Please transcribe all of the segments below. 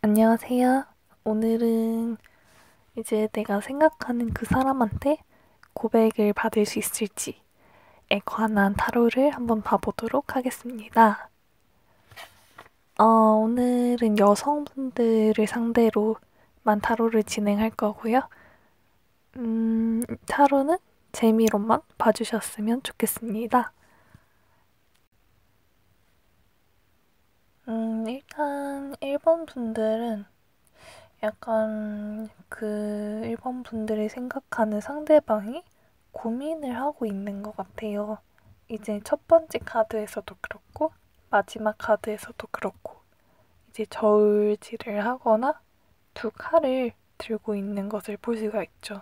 안녕하세요. 오늘은 이제 내가 생각하는 그 사람한테 고백을 받을 수 있을지에 관한 타로를 한번 봐보도록 하겠습니다. 오늘은 여성분들을 상대로만 타로를 진행할 거고요. 타로는 재미로만 봐주셨으면 좋겠습니다. 일단 1번 분들은 약간 그 1번 분들이 생각하는 상대방이 고민을 하고 있는 것 같아요. 이제 첫 번째 카드에서도 그렇고, 마지막 카드에서도 그렇고, 이제 저울질을 하거나 두 칼을 들고 있는 것을 볼 수가 있죠.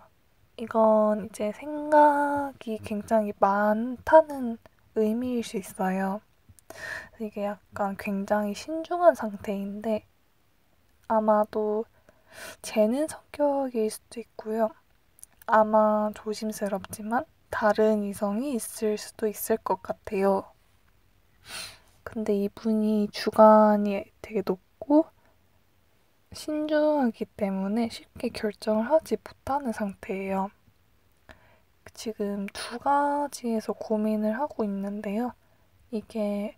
이건 이제 생각이 굉장히 많다는 의미일 수 있어요. 이게 약간 굉장히 신중한 상태인데, 아마도 쟤는 성격일 수도 있고요. 아마 조심스럽지만 다른 이성이 있을 수도 있을 것 같아요. 근데 이분이 주관이 되게 높고 신중하기 때문에 쉽게 결정을 하지 못하는 상태예요. 지금 두 가지에서 고민을 하고 있는데요. 이게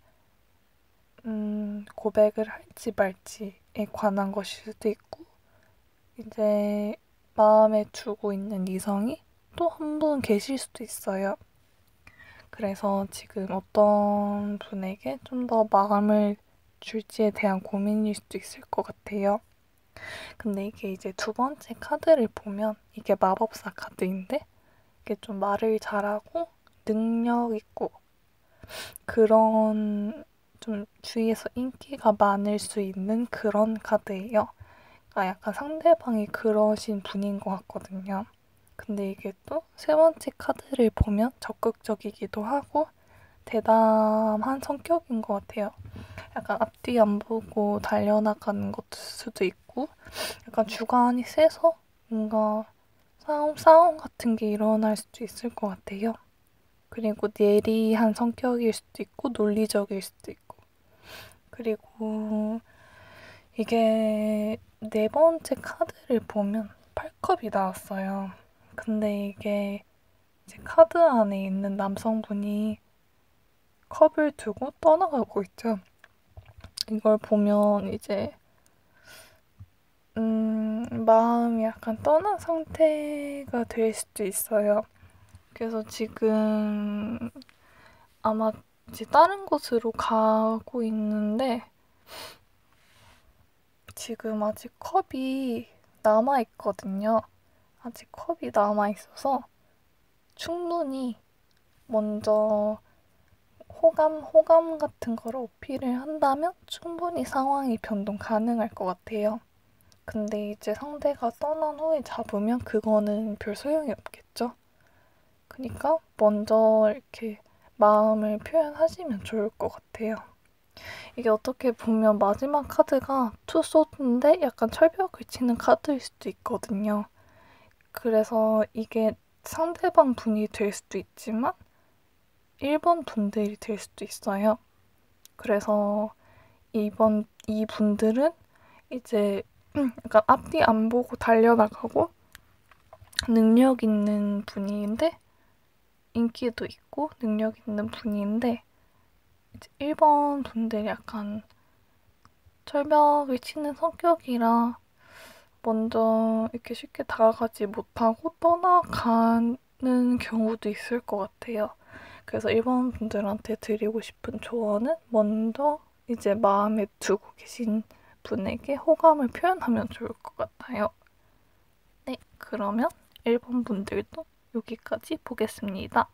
고백을 할지 말지에 관한 것일 수도 있고 이제 마음에 두고 있는 이성이 또 한 분 계실 수도 있어요. 그래서 지금 어떤 분에게 좀 더 마음을 줄지에 대한 고민일 수도 있을 것 같아요. 근데 이게 이제 두 번째 카드를 보면 이게 마법사 카드인데 이게 좀 말을 잘하고 능력 있고 그런 좀 주위에서 인기가 많을 수 있는 그런 카드예요. 그러니까 약간 상대방이 그러신 분인 것 같거든요. 근데 이게 또 세 번째 카드를 보면 적극적이기도 하고 대담한 성격인 것 같아요. 약간 앞뒤 안 보고 달려나가는 것도 수도 있고 약간 주관이 세서 뭔가 싸움 같은 게 일어날 수도 있을 것 같아요. 그리고 예리한 성격일 수도 있고 논리적일 수도 있고 그리고 이게 네 번째 카드를 보면 8컵이 나왔어요. 근데 이게 이제 카드 안에 있는 남성분이 컵을 두고 떠나가고 있죠. 이걸 보면 이제 마음이 약간 떠난 상태가 될 수도 있어요. 그래서 지금 아마 이제 다른 곳으로 가고 있는데 지금 아직 컵이 남아있거든요. 아직 컵이 남아있어서 충분히 먼저 호감 같은 거를 어필을 한다면 충분히 상황이 변동 가능할 것 같아요. 근데 이제 상대가 떠난 후에 잡으면 그거는 별 소용이 없겠죠? 그러니까 먼저 이렇게 마음을 표현하시면 좋을 것 같아요. 이게 어떻게 보면 마지막 카드가 투소드인데 약간 철벽을 치는 카드일 수도 있거든요. 그래서 이게 상대방 분이 될 수도 있지만 1번 분들이 될 수도 있어요. 그래서 이 분들은 이제 약간 앞뒤 안 보고 달려나가고 능력 있는 분인데 인기도 있고 능력 있는 분인데 이제 1번 분들이 약간 철벽을 치는 성격이라 먼저 이렇게 쉽게 다가가지 못하고 떠나가는 경우도 있을 것 같아요. 그래서 1번 분들한테 드리고 싶은 조언은 먼저 이제 마음에 두고 계신 분에게 호감을 표현하면 좋을 것 같아요. 네, 그러면 1번 분들도 여기까지 보겠습니다.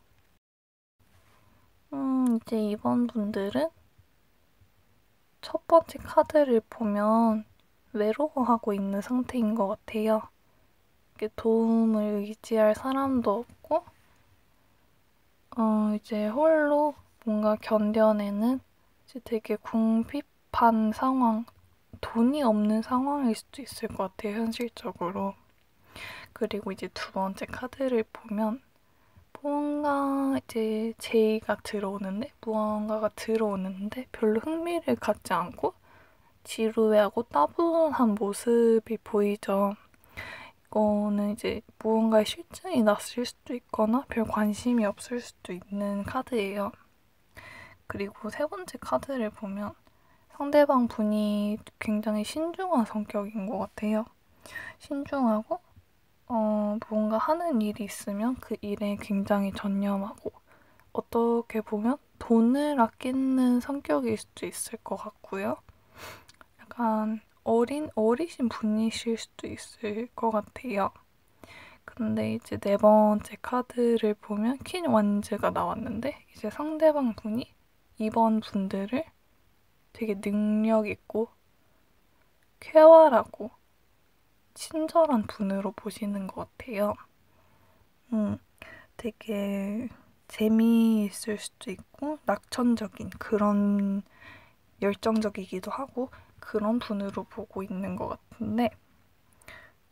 이제 2번 분들은 첫 번째 카드를 보면 외로워하고 있는 상태인 것 같아요. 이게 도움을 의지할 사람도 없고, 이제 홀로 뭔가 견뎌내는 이제 되게 궁핍한 상황, 돈이 없는 상황일 수도 있을 것 같아요, 현실적으로. 그리고 이제 두 번째 카드를 보면 뭔가 이제 제의가 들어오는데 무언가가 들어오는데 별로 흥미를 갖지 않고 지루해하고 따분한 모습이 보이죠. 이거는 이제 무언가에 실증이 났을 수도 있거나 별 관심이 없을 수도 있는 카드예요. 그리고 세 번째 카드를 보면 상대방 분이 굉장히 신중한 성격인 것 같아요. 신중하고 뭔가 하는 일이 있으면 그 일에 굉장히 전념하고 어떻게 보면 돈을 아끼는 성격일 수도 있을 것 같고요. 약간 어리신 분이실 수도 있을 것 같아요. 근데 이제 네 번째 카드를 보면 퀸 완즈가 나왔는데 이제 상대방 분이 이번 분들을 되게 능력 있고 쾌활하고 친절한 분으로 보시는 것 같아요. 되게 재미있을 수도 있고 낙천적인 그런 열정적이기도 하고 그런 분으로 보고 있는 것 같은데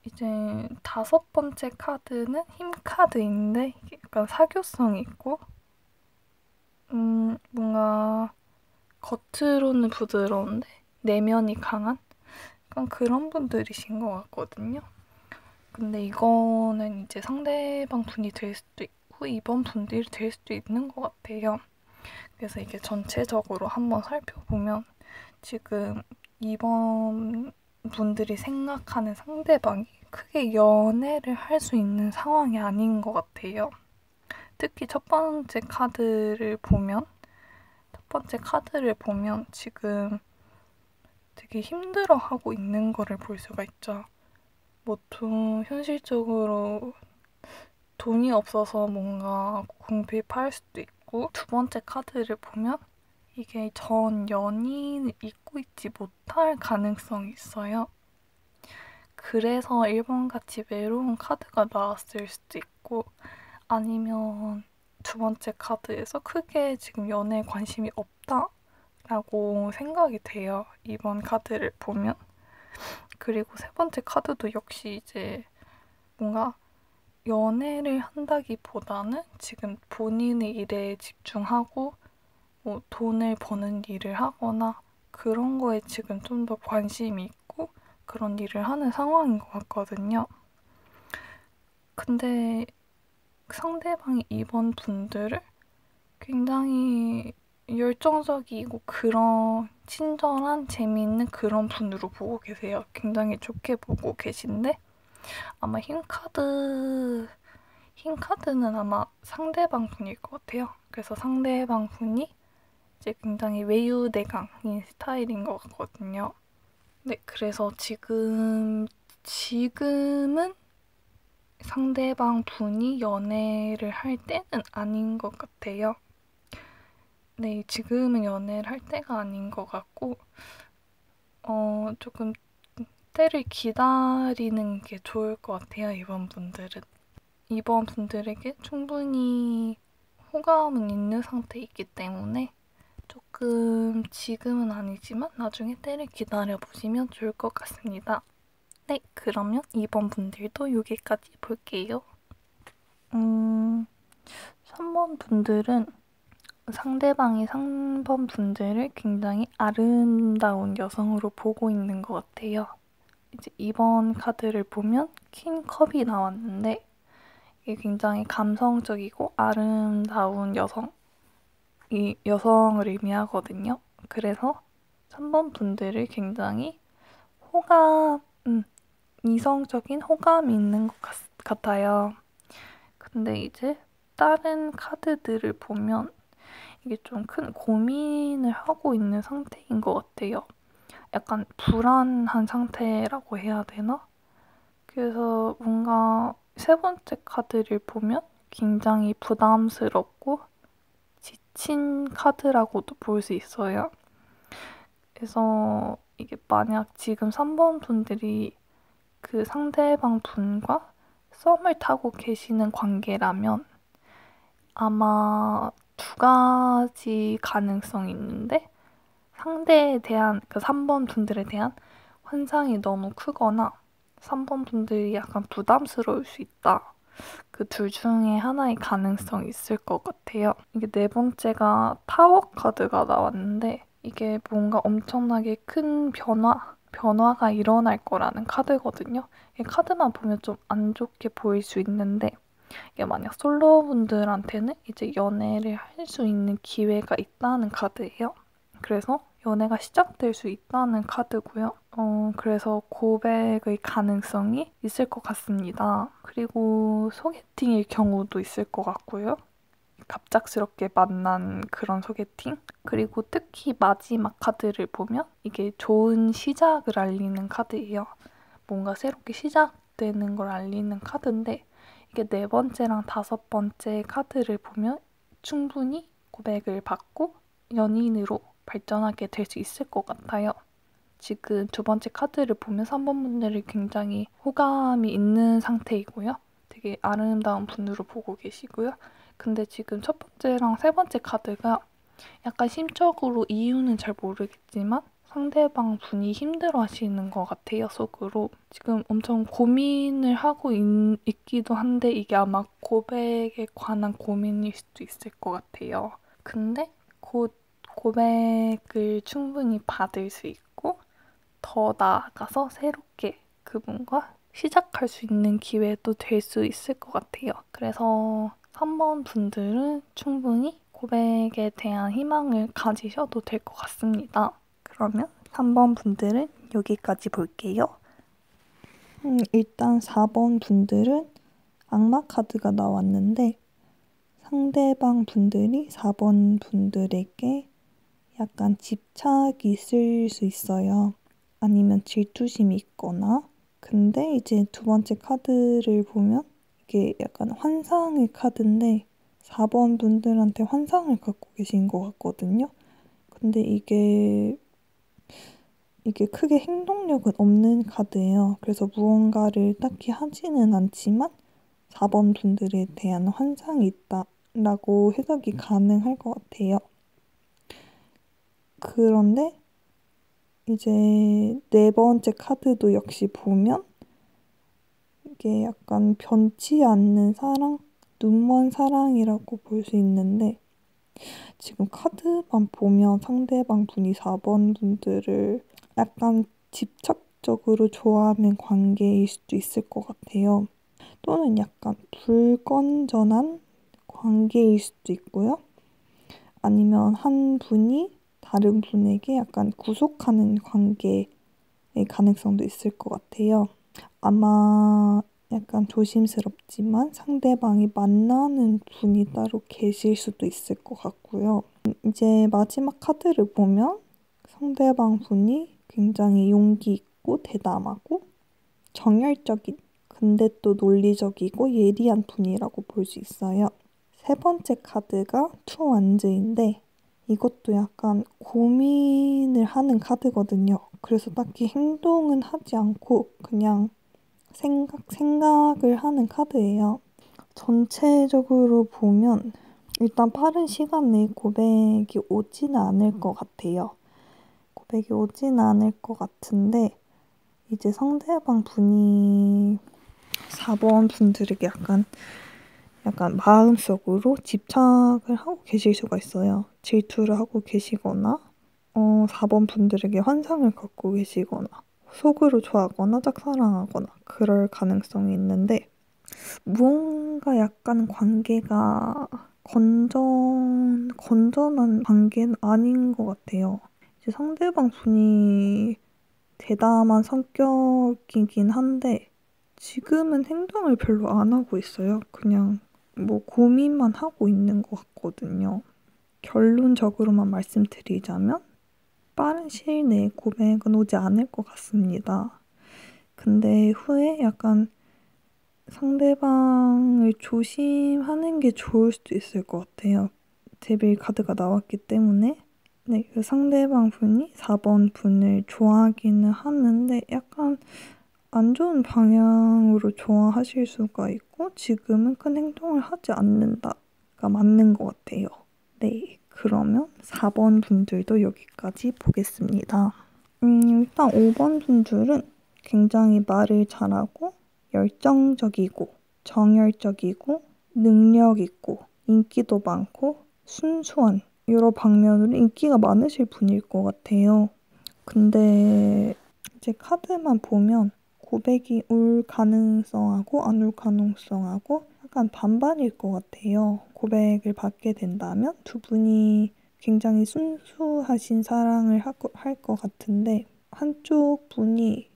이제 다섯 번째 카드는 힘 카드인데 약간 사교성이 있고 뭔가 겉으로는 부드러운데 내면이 강한 약간 그런 분들이신 것 같거든요. 근데 이거는 이제 상대방 분이 될 수도 있고 이번 분들이 될 수도 있는 것 같아요. 그래서 이게 전체적으로 한번 살펴보면 지금 이번 분들이 생각하는 상대방이 크게 연애를 할 수 있는 상황이 아닌 것 같아요. 특히 첫 번째 카드를 보면 지금 되게 힘들어하고 있는 거를 볼 수가 있죠. 보통 현실적으로 돈이 없어서 뭔가 궁핍할 수도 있고 두 번째 카드를 보면 이게 전 연인을 잊고 있지 못할 가능성이 있어요. 그래서 1번같이 외로운 카드가 나왔을 수도 있고 아니면 두 번째 카드에서 크게 지금 연애에 관심이 없다라고 생각이 돼요. 이번 카드를 보면. 그리고 세 번째 카드도 역시 이제 뭔가 연애를 한다기보다는 지금 본인의 일에 집중하고 뭐 돈을 버는 일을 하거나 그런 거에 지금 좀 더 관심이 있고 그런 일을 하는 상황인 것 같거든요. 근데 상대방이 이번 분들을 굉장히 열정적이고 그런 친절한 재미있는 그런 분으로 보고 계세요. 굉장히 좋게 보고 계신데 아마 흰카드는 아마 상대방 분일 것 같아요. 그래서 상대방 분이 이제 굉장히 외유내강인 스타일인 것 같거든요. 네, 그래서 지금은 상대방 분이 연애를 할 때는 아닌 것 같아요. 네, 지금은 연애를 할 때가 아닌 것 같고, 조금 때를 기다리는 게 좋을 것 같아요, 이번 분들은. 이번 분들에게 충분히 호감은 있는 상태이기 때문에 조금 지금은 아니지만 나중에 때를 기다려보시면 좋을 것 같습니다. 네, 그러면 이번 분들도 여기까지 볼게요. 3번 분들은 상대방이 3번 분들을 굉장히 아름다운 여성으로 보고 있는 것 같아요. 이제 이번 카드를 보면 퀸 컵이 나왔는데 이게 굉장히 감성적이고 아름다운 여성을 의미하거든요. 그래서 3번 분들을 굉장히 호감, 이성적인 호감이 있는 것 같아요. 근데 이제 다른 카드들을 보면 이게 좀 큰 고민을 하고 있는 상태인 것 같아요. 약간 불안한 상태라고 해야 되나? 그래서 뭔가 세 번째 카드를 보면 굉장히 부담스럽고 지친 카드라고도 볼 수 있어요. 그래서 이게 만약 지금 3번 분들이 그 상대방 분과 썸을 타고 계시는 관계라면 아마 두 가지 가능성이 있는데 상대에 대한 그 3번 분들에 대한 환상이 너무 크거나 3번 분들이 약간 부담스러울 수 있다. 그 둘 중에 하나의 가능성이 있을 것 같아요. 이게 네 번째가 타워 카드가 나왔는데 이게 뭔가 엄청나게 큰 변화가 일어날 거라는 카드거든요. 이 카드만 보면 좀 안 좋게 보일 수 있는데 이게 만약 솔로분들한테는 이제 연애를 할 수 있는 기회가 있다는 카드예요. 그래서 연애가 시작될 수 있다는 카드고요. 그래서 고백의 가능성이 있을 것 같습니다. 그리고 소개팅일 경우도 있을 것 같고요. 갑작스럽게 만난 그런 소개팅? 그리고 특히 마지막 카드를 보면 이게 좋은 시작을 알리는 카드예요. 뭔가 새롭게 시작되는 걸 알리는 카드인데 이게 네 번째랑 다섯 번째 카드를 보면 충분히 고백을 받고 연인으로 발전하게 될 수 있을 것 같아요. 지금 두 번째 카드를 보면 3번 분들이 굉장히 호감이 있는 상태이고요. 되게 아름다운 분으로 보고 계시고요. 근데 지금 첫 번째랑 세 번째 카드가 약간 심적으로 이유는 잘 모르겠지만 상대방 분이 힘들어 하시는 것 같아요, 속으로. 지금 엄청 고민을 하고 있기도 한데 이게 아마 고백에 관한 고민일 수도 있을 것 같아요. 근데 곧 고백을 충분히 받을 수 있고 더 나아가서 새롭게 그분과 시작할 수 있는 기회도 될 수 있을 것 같아요. 그래서 3번 분들은 충분히 고백에 대한 희망을 가지셔도 될 것 같습니다. 그러면 3번 분들은 여기까지 볼게요. 일단 4번 분들은 악마 카드가 나왔는데 상대방 분들이 4번 분들에게 약간 집착이 있을 수 있어요. 아니면 질투심이 있거나. 근데 이제 두 번째 카드를 보면 이게 약간 환상의 카드인데 4번 분들한테 환상을 갖고 계신 것 같거든요. 근데 이게 크게 행동력은 없는 카드예요. 그래서 무언가를 딱히 하지는 않지만 4번 분들에 대한 환상이 있다라고 해석이 가능할 것 같아요. 그런데 이제 네 번째 카드도 역시 보면 이게 약간 변치 않는 사랑, 눈먼 사랑이라고 볼 수 있는데 지금 카드만 보면 상대방 분이 4번 분들을 약간 집착적으로 좋아하는 관계일 수도 있을 것 같아요. 또는 약간 불건전한 관계일 수도 있고요. 아니면 한 분이 다른 분에게 약간 구속하는 관계의 가능성도 있을 것 같아요. 아마 약간 조심스럽지만 상대방이 만나는 분이 따로 계실 수도 있을 것 같고요. 이제 마지막 카드를 보면 상대방 분이 굉장히 용기 있고 대담하고 정열적인 근데 또 논리적이고 예리한 분이라고 볼 수 있어요. 세 번째 카드가 투 완즈인데 이것도 약간 고민을 하는 카드거든요. 그래서 딱히 행동은 하지 않고 그냥 생각을 하는 카드예요. 전체적으로 보면 일단 빠른 시간 내에 고백이 오지는 않을 것 같아요. 고백이 오지는 않을 것 같은데 이제 상대방 분이 4번 분들에게 약간 마음속으로 집착을 하고 계실 수가 있어요. 질투를 하고 계시거나 4번 분들에게 환상을 갖고 계시거나 속으로 좋아하거나 짝사랑하거나 그럴 가능성이 있는데 무언가 약간 관계가 건전한 관계는 아닌 것 같아요. 이제 상대방 분이 대담한 성격이긴 한데 지금은 행동을 별로 안 하고 있어요. 그냥 뭐 고민만 하고 있는 것 같거든요. 결론적으로만 말씀드리자면 빠른 시일 내에 고백은 오지 않을 것 같습니다. 근데 후에 약간 상대방을 조심하는 게 좋을 수도 있을 것 같아요. 데빌 카드가 나왔기 때문에 네, 그 상대방 분이 4번 분을 좋아하기는 하는데 약간 안 좋은 방향으로 좋아하실 수가 있고 지금은 큰 행동을 하지 않는다가 맞는 것 같아요. 네, 그러면 4번 분들도 여기까지 보겠습니다. 일단 5번 분들은 굉장히 말을 잘하고 열정적이고 정열적이고 능력 있고 인기도 많고 순수한 여러 방면으로 인기가 많으실 분일 것 같아요. 근데 이제 카드만 보면 고백이 올 가능성하고 안 올 가능성하고 약간 반반일 것 같아요. 고백을 받게 된다면 두 분이 굉장히 순수하신 사랑을 할 것 같은데 한쪽 분이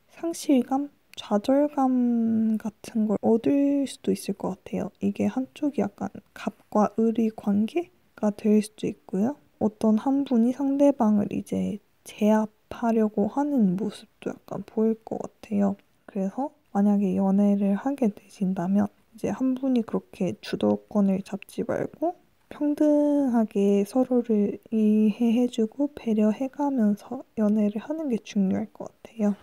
상실감? 좌절감 같은 걸 얻을 수도 있을 것 같아요. 이게 한쪽이 약간 갑과 을의 관계가 될 수도 있고요. 어떤 한 분이 상대방을 이제 제압하려고 하는 모습도 약간 보일 것 같아요. 그래서 만약에 연애를 하게 되신다면 이제 한 분이 그렇게 주도권을 잡지 말고 평등하게 서로를 이해해주고 배려해가면서 연애를 하는 게 중요할 것 같아요.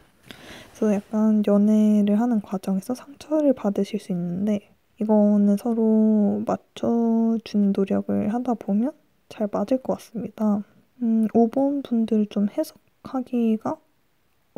그래서 약간 연애를 하는 과정에서 상처를 받으실 수 있는데 이거는 서로 맞춰주는 노력을 하다 보면 잘 맞을 것 같습니다. 5번 분들 좀 해석하기가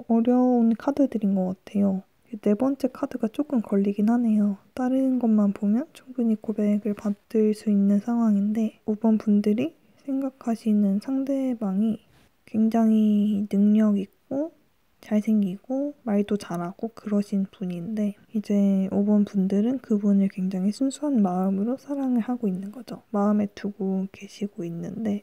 어려운 카드들인 것 같아요. 네 번째 카드가 조금 걸리긴 하네요. 다른 것만 보면 충분히 고백을 받을 수 있는 상황인데 5번 분들이 생각하시는 상대방이 굉장히 능력 있고 잘생기고 말도 잘하고 그러신 분인데 이제 5번 분들은 그분을 굉장히 순수한 마음으로 사랑을 하고 있는 거죠. 마음에 두고 계시고 있는데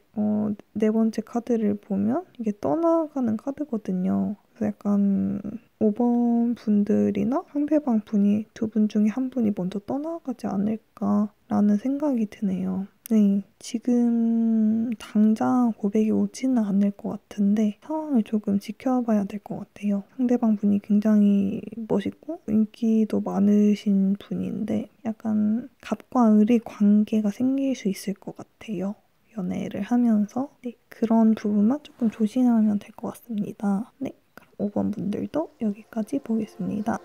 네 번째 카드를 보면 이게 떠나가는 카드거든요. 그래서 약간 5번 분들이나 상대방 분이 두 분 중에 한 분이 먼저 떠나가지 않을까라는 생각이 드네요. 네, 지금 당장 고백이 오지는 않을 것 같은데 상황을 조금 지켜봐야 될 것 같아요. 상대방 분이 굉장히 멋있고 인기도 많으신 분인데 약간 갑과 을의 관계가 생길 수 있을 것 같아요. 연애를 하면서 네, 그런 부분만 조금 조심하면 될 것 같습니다. 네, 그럼 5번 분들도 여기까지 보겠습니다.